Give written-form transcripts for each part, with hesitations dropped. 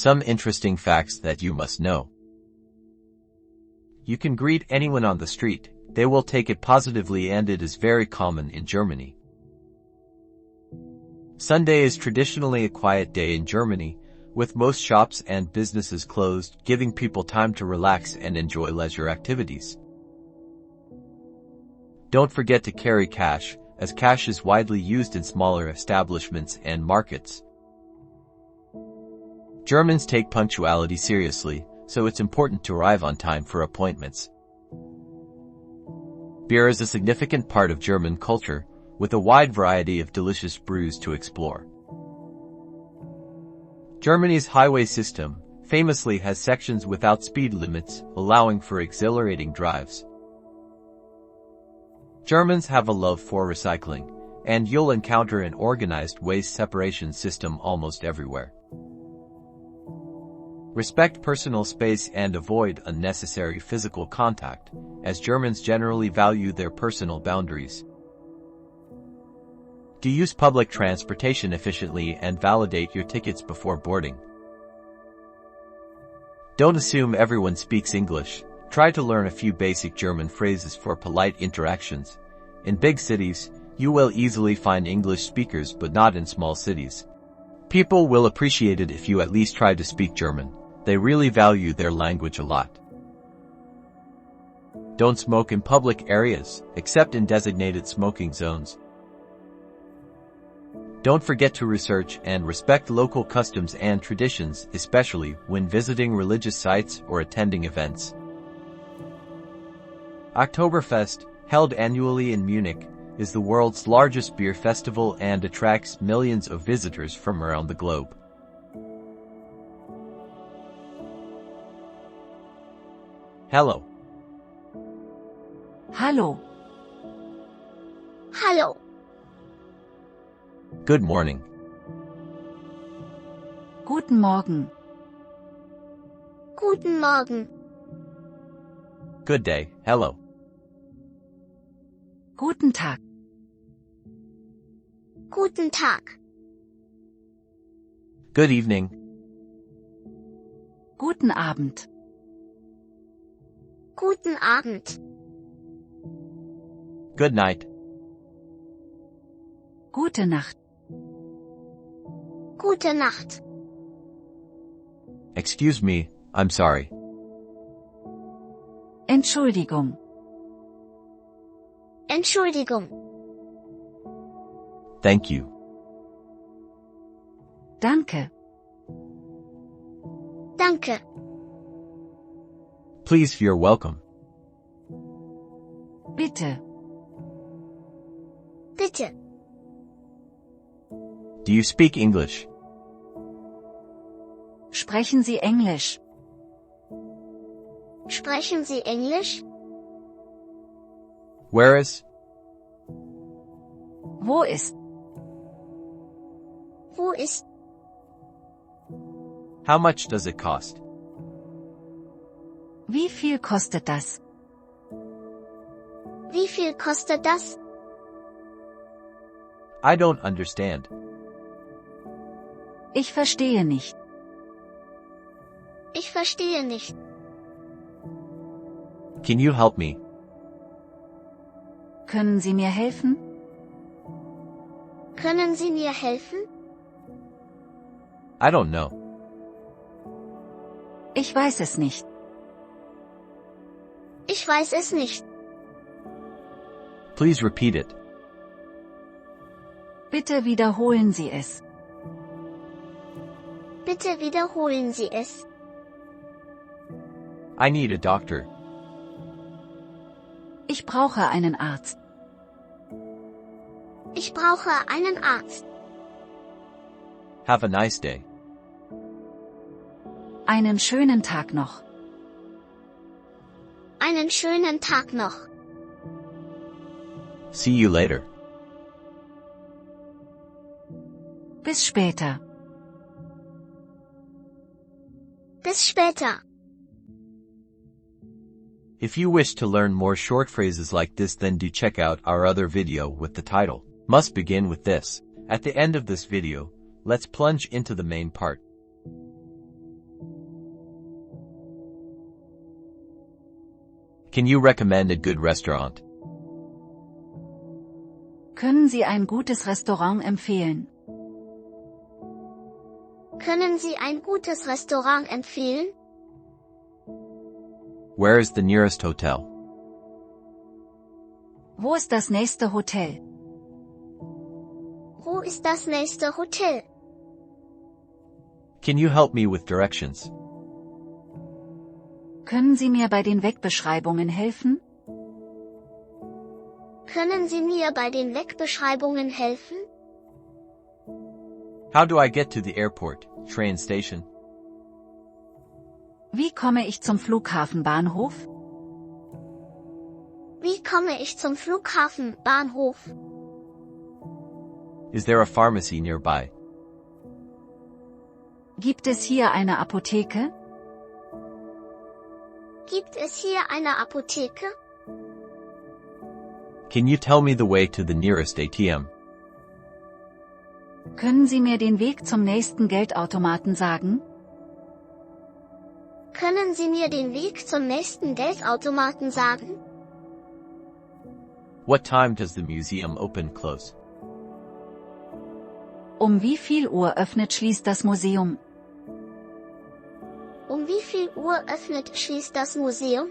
Some interesting facts that you must know. You can greet anyone on the street. They will take it positively, and it is very common in Germany. Sunday is traditionally a quiet day in Germany, with most shops and businesses closed, giving people time to relax and enjoy leisure activities. Don't forget to carry cash, as cash is widely used in smaller establishments and markets. Germans take punctuality seriously, so it's important to arrive on time for appointments. Beer is a significant part of German culture, with a wide variety of delicious brews to explore. Germany's highway system famously has sections without speed limits, allowing for exhilarating drives. Germans have a love for recycling, and you'll encounter an organized waste separation system almost everywhere. Respect personal space and avoid unnecessary physical contact, as Germans generally value their personal boundaries. Do use public transportation efficiently and validate your tickets before boarding. Don't assume everyone speaks English. Try to learn a few basic German phrases for polite interactions. In big cities, you will easily find English speakers, but not in small cities. People will appreciate it if you at least try to speak German. They really value their language a lot. Don't smoke in public areas, except in designated smoking zones. Don't forget to research and respect local customs and traditions, especially when visiting religious sites or attending events. Oktoberfest, held annually in Munich, is the world's largest beer festival and attracts millions of visitors from around the globe. Hello. Hallo. Hallo. Good morning. Guten Morgen. Guten Morgen. Good day. Hello. Guten Tag. Guten Tag. Good evening. Guten Abend. Guten Abend. Good night. Gute Nacht. Gute Nacht. Excuse me, I'm sorry. Entschuldigung. Entschuldigung. Thank you. Danke. Danke. Please, you're welcome. Bitte. Bitte. Do you speak English? Sprechen Sie Englisch? Sprechen Sie Englisch? Where is? Wo ist? Wo ist? How much does it cost? Wie viel kostet das? Wie viel kostet das? I don't understand. Ich verstehe nicht. Ich verstehe nicht. Can you help me? Können Sie mir helfen? Können Sie mir helfen? I don't know. Ich weiß es nicht. Ich weiß es nicht. Please repeat it. Bitte wiederholen Sie es. Bitte wiederholen Sie es. I need a doctor. Ich brauche einen Arzt. Ich brauche einen Arzt. Have a nice day. Einen schönen Tag noch. Einen schönen Tag noch. See you later. Bis später. Bis später. If you wish to learn more short phrases like this, then do check out our other video with the title, Must Begin With This. At the end of this video, let's plunge into the main part. Can you recommend a good restaurant? Können Sie ein gutes Restaurant empfehlen? Können Sie ein gutes Restaurant empfehlen? Where is the nearest hotel? Wo ist das nächste Hotel? Wo ist das nächste Hotel? Can you help me with directions? Können Sie mir bei den Wegbeschreibungen helfen? Können Sie mir bei den Wegbeschreibungen helfen? How do I get to the airport, train station? Wie komme ich zum Flughafenbahnhof? Wie komme ich zum Flughafen, Bahnhof? Is there a pharmacy nearby? Gibt es hier eine Apotheke? Gibt es hier eine Apotheke? Can you tell me the way to the nearest ATM? Können Sie mir den Weg zum nächsten Geldautomaten sagen? Können Sie mir den Weg zum nächsten Geldautomaten sagen? What time does the museum open close? Um wie viel Uhr öffnet schließt das Museum? Um wie viel Uhr öffnet schließt das Museum?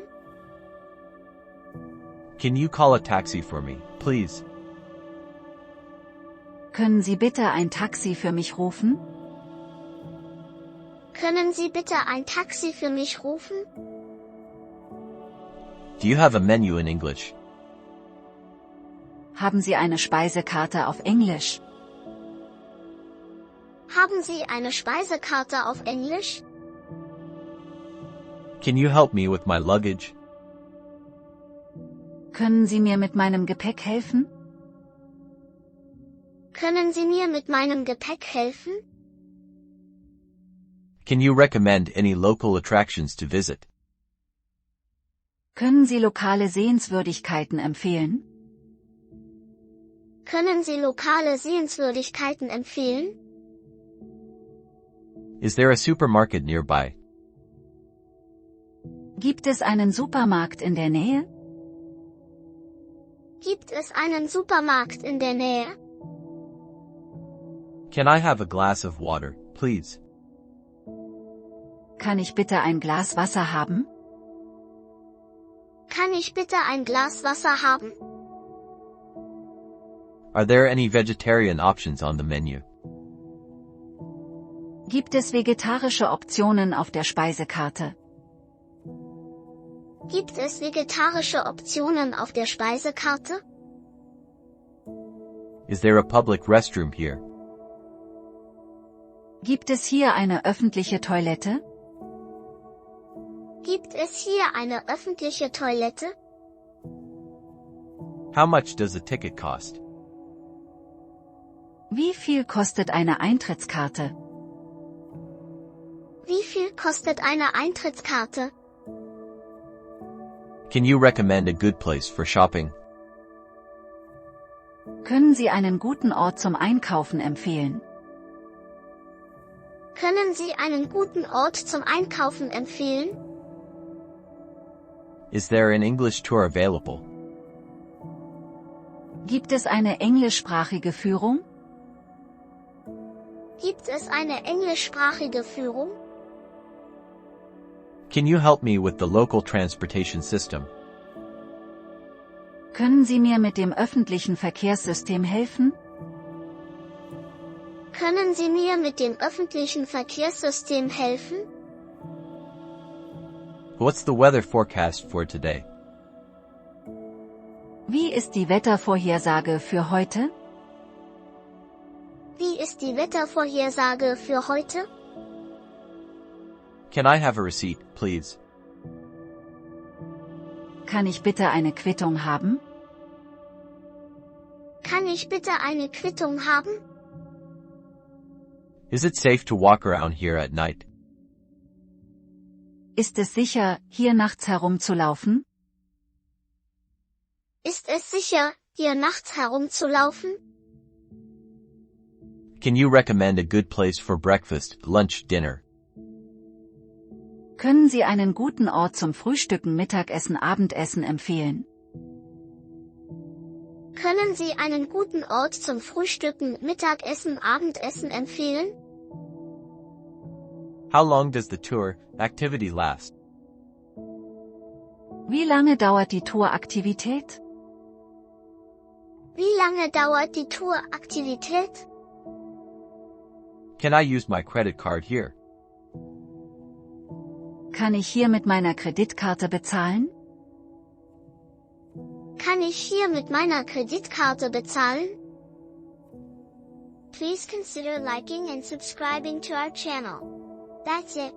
Can you call a taxi for me, please? Können Sie bitte ein Taxi für mich rufen? Können Sie bitte ein Taxi für mich rufen? Do you have a menu in English? Haben Sie eine Speisekarte auf Englisch? Haben Sie eine Speisekarte auf Englisch? Can you help me with my luggage? Können Sie mir mit meinem Gepäck helfen? Können Sie mir mit meinem Gepäck helfen? Can you recommend any local attractions to visit? Können Sie lokale Sehenswürdigkeiten empfehlen? Können Sie lokale Sehenswürdigkeiten empfehlen? Is there a supermarket nearby? Gibt es einen Supermarkt in der Nähe? Gibt es einen Supermarkt in der Nähe? Can I have a glass of water, please? Kann ich bitte ein Glas Wasser haben? Kann ich bitte ein Glas Wasser haben? Are there any vegetarian options on the menu? Gibt es vegetarische Optionen auf der Speisekarte? Gibt es vegetarische Optionen auf der Speisekarte? Is there a public restroom here? Gibt es hier eine öffentliche Toilette? Gibt es hier eine öffentliche Toilette? How much does a ticket cost? Wie viel kostet eine Eintrittskarte? Wie viel kostet eine Eintrittskarte? Can you recommend a good place for shopping? Können Sie einen guten Ort zum Einkaufen empfehlen? Können Sie einen guten Ort zum Einkaufen empfehlen? Is there an English tour available? Gibt es eine englischsprachige Führung? Gibt es eine englischsprachige Führung? Can you help me with the local transportation system? Können Sie mir mit dem öffentlichen Verkehrssystem helfen? Können Sie mir mit dem öffentlichen Verkehrssystem helfen? What's the weather forecast for today? Wie ist die Wettervorhersage für heute? Wie ist die Wettervorhersage für heute? Can I have a receipt, please? Kann ich bitte eine Quittung haben? Kann ich bitte eine Quittung haben? Is it safe to walk around here at night? Ist es sicher, hier nachts herumzulaufen? Ist es sicher, hier nachts herumzulaufen? Can you recommend a good place for breakfast, lunch, dinner? Können Sie einen guten Ort zum Frühstücken, Mittagessen, Abendessen empfehlen? Können Sie einen guten Ort zum Frühstücken, Mittagessen, Abendessen empfehlen? How long does the tour activity last? Wie lange dauert die Touraktivität? Wie lange dauert die Touraktivität? Can I use my credit card here? Kann ich hier mit meiner Kreditkarte bezahlen? Kann ich hier mit meiner Kreditkarte bezahlen? Please consider liking and subscribing to our channel. That's it.